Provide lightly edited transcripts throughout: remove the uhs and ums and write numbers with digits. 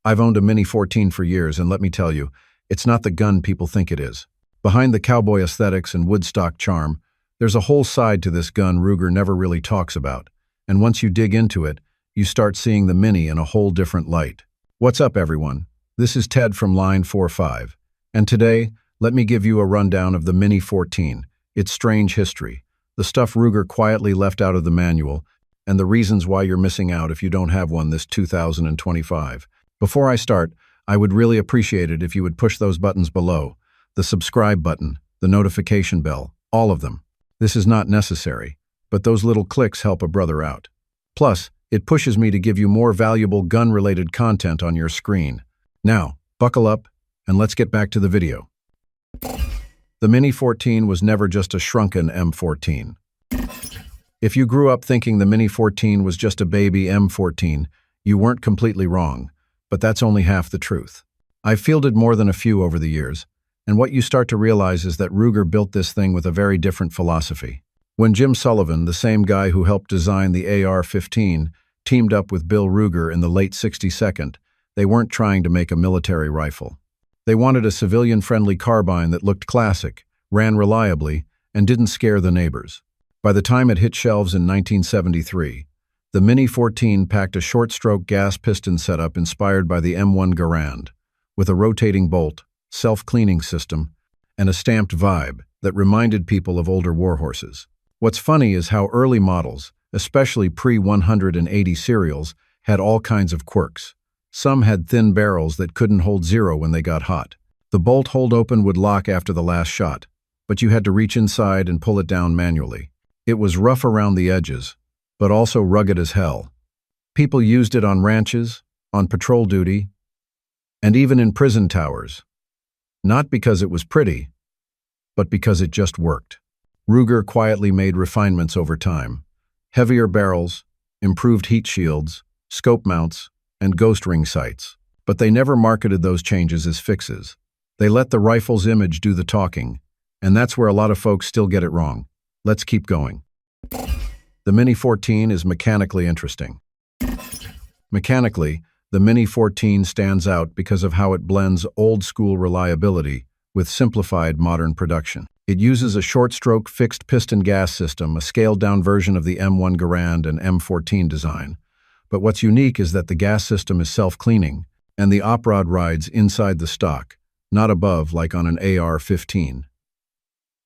I've owned a Mini-14 for years, and let me tell you, it's not the gun people think it is. Behind the cowboy aesthetics and Woodstock charm, there's a whole side to this gun Ruger never really talks about. And once you dig into it, you start seeing the Mini in a whole different light. What's up, everyone? This is Ted from Line 45. And today, let me give you a rundown of the Mini-14, its strange history, the stuff Ruger quietly left out of the manual, and the reasons why you're missing out if you don't have one this 2025. Before I start, I would really appreciate it if you would push those buttons below, the subscribe button, the notification bell, all of them. This is not necessary, but those little clicks help a brother out. Plus, it pushes me to give you more valuable gun-related content on your screen. Now, buckle up, and let's get back to the video. The Mini-14 was never just a shrunken M14. If you grew up thinking the Mini-14 was just a baby M14, you weren't completely wrong, but that's only half the truth. I've fielded more than a few over the years, and what you start to realize is that Ruger built this thing with a very different philosophy. When Jim Sullivan, the same guy who helped design the AR-15, teamed up with Bill Ruger in the late 62nd, they weren't trying to make a military rifle. They wanted a civilian-friendly carbine that looked classic, ran reliably, and didn't scare the neighbors. By the time it hit shelves in 1973, the Mini-14 packed a short-stroke gas piston setup inspired by the M1 Garand, with a rotating bolt, self-cleaning system, and a stamped vibe that reminded people of older warhorses. What's funny is how early models, especially pre-180 serials, had all kinds of quirks. Some had thin barrels that couldn't hold zero when they got hot. The bolt hold open would lock after the last shot, but you had to reach inside and pull it down manually. It was rough around the edges, but also rugged as hell. People used it on ranches, on patrol duty, and even in prison towers. Not because it was pretty, but because it just worked. Ruger quietly made refinements over time. Heavier barrels, improved heat shields, scope mounts, and ghost ring sights. But they never marketed those changes as fixes. They let the rifle's image do the talking, and that's where a lot of folks still get it wrong. Let's keep going. The Mini-14 is mechanically interesting. Mechanically, the Mini-14 stands out because of how it blends old-school reliability with simplified modern production. It uses a short-stroke fixed piston gas system, a scaled-down version of the M1 Garand and M14 design. But what's unique is that the gas system is self-cleaning, and the op rod rides inside the stock, not above like on an AR-15.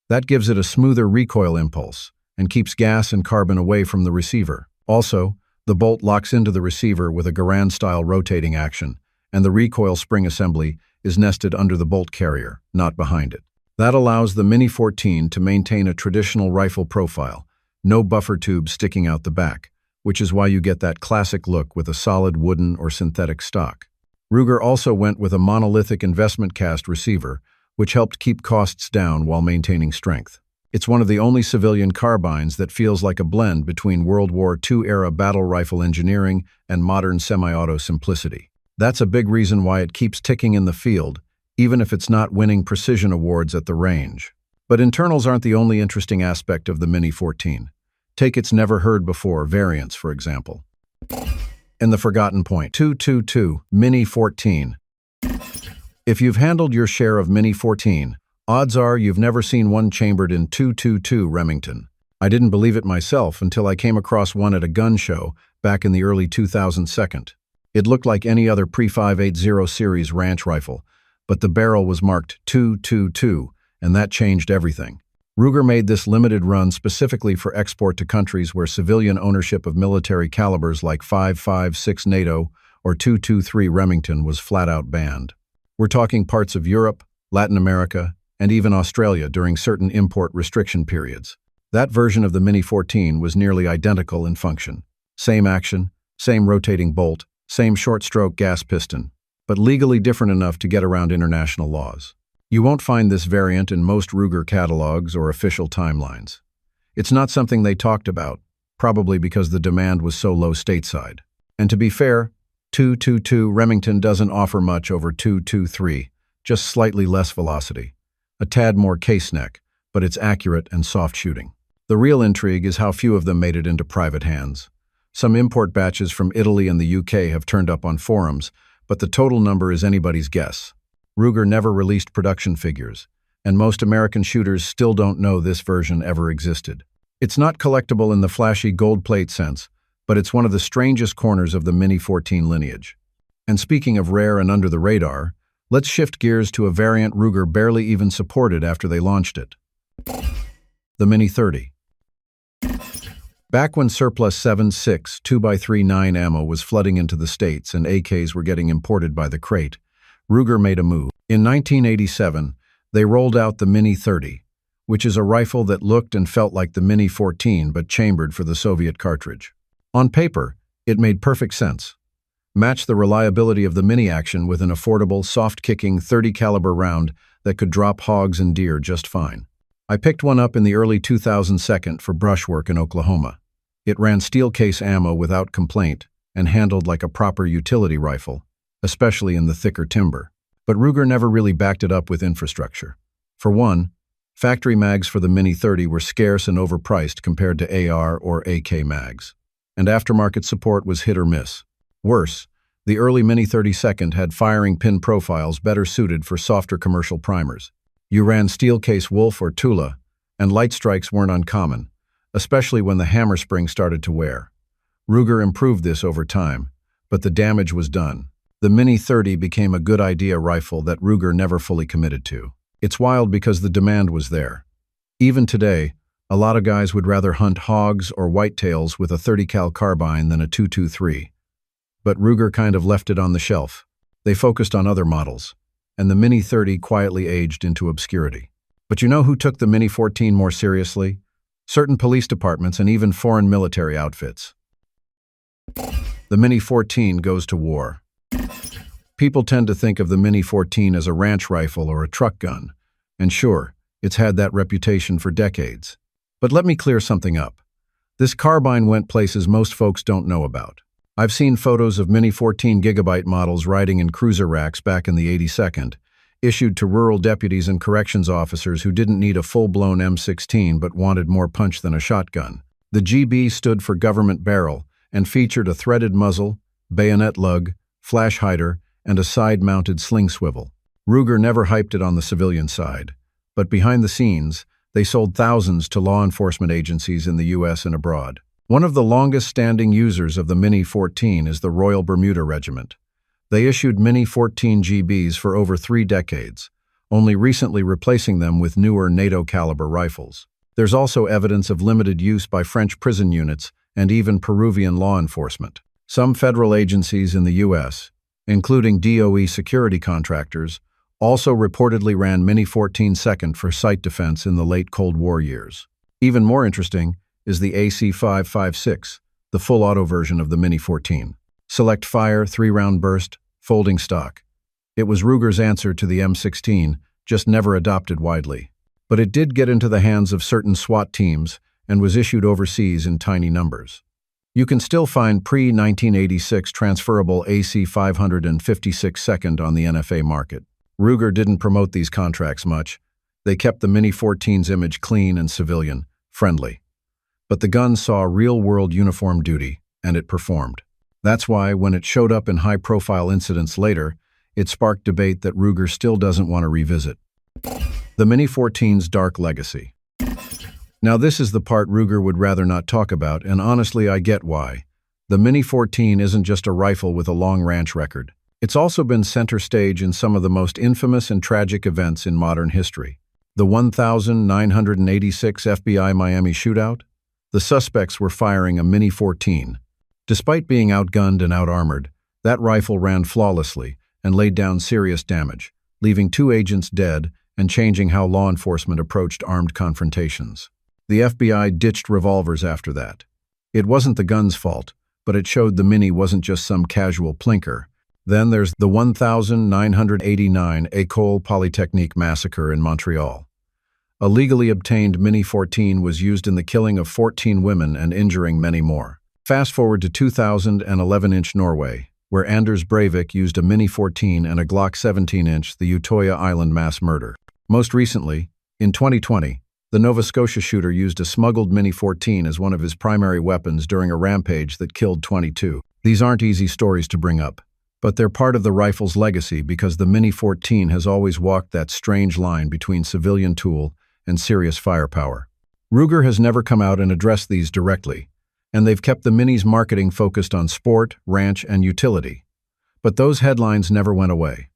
That gives it a smoother recoil impulse and keeps gas and carbon away from the receiver. Also, the bolt locks into the receiver with a Garand-style rotating action, and the recoil spring assembly is nested under the bolt carrier, not behind it. That allows the Mini-14 to maintain a traditional rifle profile, no buffer tube sticking out the back, which is why you get that classic look with a solid wooden or synthetic stock. Ruger also went with a monolithic investment cast receiver, which helped keep costs down while maintaining strength. It's one of the only civilian carbines that feels like a blend between World War II-era battle rifle engineering and modern semi-auto simplicity. That's a big reason why it keeps ticking in the field, even if it's not winning precision awards at the range. But internals aren't the only interesting aspect of the Mini-14. Take its never-heard-before variants, for example. And the forgotten point, 222 Mini-14. If you've handled your share of Mini-14, odds are you've never seen one chambered in 222 Remington. I didn't believe it myself until I came across one at a gun show back in the early 2000s. It looked like any other pre-580 series ranch rifle, but the barrel was marked 222, and that changed everything. Ruger made this limited run specifically for export to countries where civilian ownership of military calibers like 5.56 NATO or 223 Remington was flat-out banned. We're talking parts of Europe, Latin America, and even Australia during certain import restriction periods. That version of the Mini-14 was nearly identical in function. Same action, same rotating bolt, same short-stroke gas piston, but legally different enough to get around international laws. You won't find this variant in most Ruger catalogs or official timelines. It's not something they talked about, probably because the demand was so low stateside. And to be fair, 222 Remington doesn't offer much over 223, just slightly less velocity. A tad more case neck, but it's accurate and soft shooting. The real intrigue is how few of them made it into private hands. Some import batches from Italy and the UK have turned up on forums, but the total number is anybody's guess. Ruger never released production figures, and most American shooters still don't know this version ever existed. It's not collectible in the flashy gold plate sense, but it's one of the strangest corners of the Mini-14 lineage. And speaking of rare and under the radar, let's shift gears to a variant Ruger barely even supported after they launched it. The Mini-30. Back when surplus 7.6 2x3 ammo was flooding into the States and AKs were getting imported by the crate, Ruger made a move. In 1987, they rolled out the Mini-30, which is a rifle that looked and felt like the Mini-14 but chambered for the Soviet cartridge. On paper, it made perfect sense. Match the reliability of the Mini-action with an affordable, soft-kicking 30-caliber round that could drop hogs and deer just fine. I picked one up in the early 2000s for brushwork in Oklahoma. It ran steel case ammo without complaint and handled like a proper utility rifle, especially in the thicker timber. But Ruger never really backed it up with infrastructure. For one, factory mags for the Mini-30 were scarce and overpriced compared to AR or AK mags. And aftermarket support was hit or miss. Worse, the early Mini-30 had firing pin profiles better suited for softer commercial primers. You ran steel case Wolf or Tula, and light strikes weren't uncommon, especially when the hammer spring started to wear. Ruger improved this over time, but the damage was done. The Mini-30 became a good idea rifle that Ruger never fully committed to. It's wild because the demand was there. Even today, a lot of guys would rather hunt hogs or whitetails with a 30 cal carbine than a 223. But Ruger kind of left it on the shelf. They focused on other models, and the Mini-30 quietly aged into obscurity. But you know who took the Mini-14 more seriously? Certain police departments and even foreign military outfits. The Mini-14 goes to war. People tend to think of the Mini-14 as a ranch rifle or a truck gun, and sure, it's had that reputation for decades. But let me clear something up. This carbine went places most folks don't know about. I've seen photos of Mini-14 gigabyte models riding in cruiser racks back in the 82nd, issued to rural deputies and corrections officers who didn't need a full-blown M16 but wanted more punch than a shotgun. The GB stood for government barrel and featured a threaded muzzle, bayonet lug, flash hider, and a side-mounted sling swivel. Ruger never hyped it on the civilian side, but behind the scenes, they sold thousands to law enforcement agencies in the U.S. and abroad. One of the longest-standing users of the Mini-14 is the Royal Bermuda Regiment. They issued Mini-14 GBs for over 3 decades, only recently replacing them with newer NATO-caliber rifles. There's also evidence of limited use by French prison units and even Peruvian law enforcement. Some federal agencies in the U.S., including DOE security contractors, also reportedly ran Mini-14 for site defense in the late Cold War years. Even more interesting is the AC-556, the full auto version of the Mini-14. Select fire, 3-round burst, folding stock. It was Ruger's answer to the M16, just never adopted widely. But it did get into the hands of certain SWAT teams and was issued overseas in tiny numbers. You can still find pre-1986 transferable AC-556 on the NFA market. Ruger didn't promote these contracts much. They kept the Mini-14's image clean and civilian, friendly. But the gun saw real-world uniform duty, and it performed. That's why, when it showed up in high-profile incidents later, it sparked debate that Ruger still doesn't want to revisit. The Mini-14's dark legacy. Now this is the part Ruger would rather not talk about, and honestly I get why. The Mini-14 isn't just a rifle with a long ranch record. It's also been center stage in some of the most infamous and tragic events in modern history. The 1986 FBI Miami shootout? The suspects were firing a Mini-14. Despite being outgunned and outarmored, that rifle ran flawlessly and laid down serious damage, leaving 2 agents dead and changing how law enforcement approached armed confrontations. The FBI ditched revolvers after that. It wasn't the gun's fault, but it showed the Mini wasn't just some casual plinker. Then there's the 1989 École Polytechnique massacre in Montreal. A legally obtained Mini-14 was used in the killing of 14 women and injuring many more. Fast forward to 2011 Norway, where Anders Breivik used a Mini-14 and a Glock 17-inch, the Utoya Island mass murder. Most recently, in 2020, the Nova Scotia shooter used a smuggled Mini-14 as one of his primary weapons during a rampage that killed 22. These aren't easy stories to bring up, But they're part of the rifle's legacy because the Mini-14 has always walked that strange line between civilian tool and serious firepower. Ruger has never come out and addressed these directly, and they've kept the Mini's marketing focused on sport, ranch, and utility. But those headlines never went away.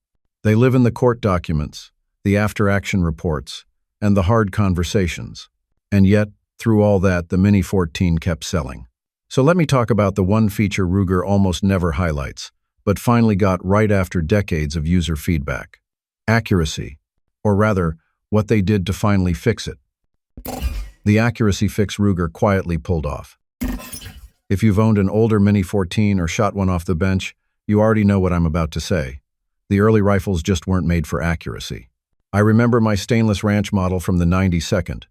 They live in the court documents, the after-action reports, and the hard conversations. And yet, through all that, the Mini-14 kept selling. So let me talk about the one feature Ruger almost never highlights, but finally got right after decades of user feedback. Accuracy, or rather, what they did to finally fix it. The accuracy fix Ruger quietly pulled off. If you've owned an older Mini-14 or shot one off the bench, you already know what I'm about to say. The early rifles just weren't made for accuracy. I remember my stainless ranch model from the 92nd.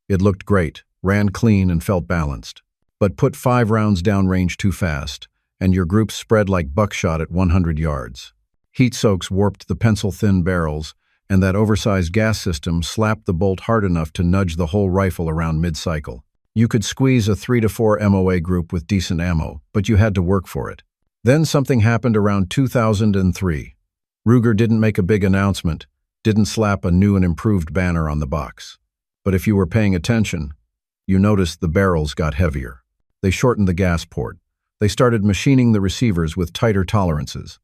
It looked great, ran clean, and felt balanced. But put 5 rounds downrange too fast, and your group spread like buckshot at 100 yards. Heat soaks warped the pencil-thin barrels, and that oversized gas system slapped the bolt hard enough to nudge the whole rifle around mid-cycle. You could squeeze a 3 to 4 MOA group with decent ammo, but you had to work for it. Then something happened around 2003. Ruger didn't make a big announcement, didn't slap a new and improved banner on the box. But if you were paying attention, you noticed the barrels got heavier. They shortened the gas port. They started machining the receivers with tighter tolerances.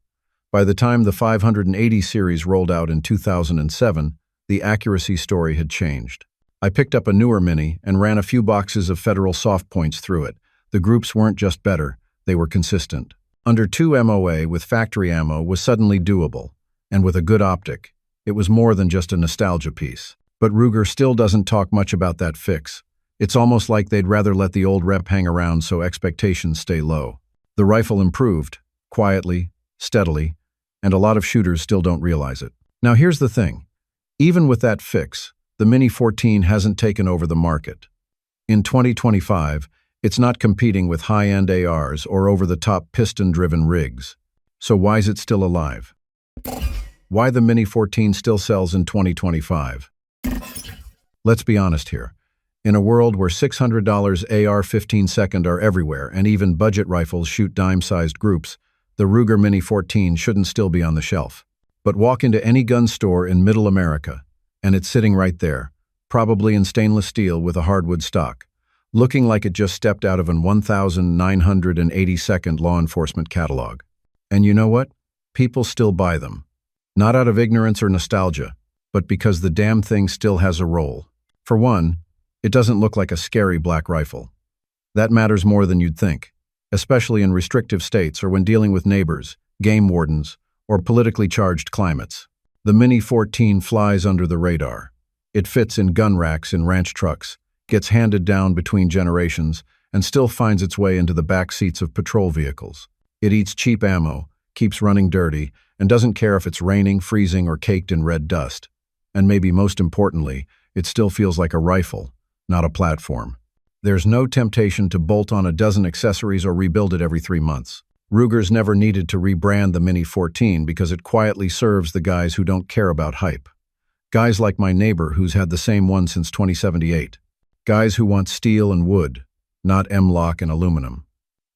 By the time the 580 series rolled out in 2007, the accuracy story had changed. I picked up a newer Mini and ran a few boxes of Federal soft points through it. The groups weren't just better, they were consistent. Under 2 MOA with factory ammo was suddenly doable, and with a good optic, it was more than just a nostalgia piece. But Ruger still doesn't talk much about that fix. It's almost like they'd rather let the old rep hang around so expectations stay low. The rifle improved, quietly, steadily, and a lot of shooters still don't realize it. Now here's the thing. Even with that fix, the Mini-14 hasn't taken over the market. In 2025, it's not competing with high-end ARs or over-the-top piston-driven rigs. So why is it still alive? Why the Mini-14 still sells in 2025? Let's be honest here. In a world where $600 AR-15 second are everywhere and even budget rifles shoot dime-sized groups, the Ruger Mini-14 shouldn't still be on the shelf. But walk into any gun store in Middle America, and it's sitting right there, probably in stainless steel with a hardwood stock, looking like it just stepped out of an 1982nd law enforcement catalog. And you know what? People still buy them. Not out of ignorance or nostalgia, but because the damn thing still has a role. For one, it doesn't look like a scary black rifle. That matters more than you'd think, especially in restrictive states or when dealing with neighbors, game wardens, or politically charged climates. The Mini-14 flies under the radar. It fits in gun racks in ranch trucks, gets handed down between generations, and still finds its way into the back seats of patrol vehicles. It eats cheap ammo, keeps running dirty, and doesn't care if it's raining, freezing, or caked in red dust. And maybe most importantly, it still feels like a rifle, not a platform. There's no temptation to bolt on a dozen accessories or rebuild it every 3 months. Ruger's never needed to rebrand the Mini-14 because it quietly serves the guys who don't care about hype. Guys like my neighbor who's had the same one since 2078. Guys who want steel and wood, not M-lock and aluminum.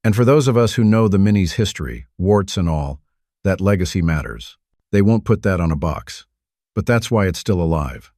And for those of us who know the Mini's history, warts and all, that legacy matters. They won't put that on a box. But that's why it's still alive.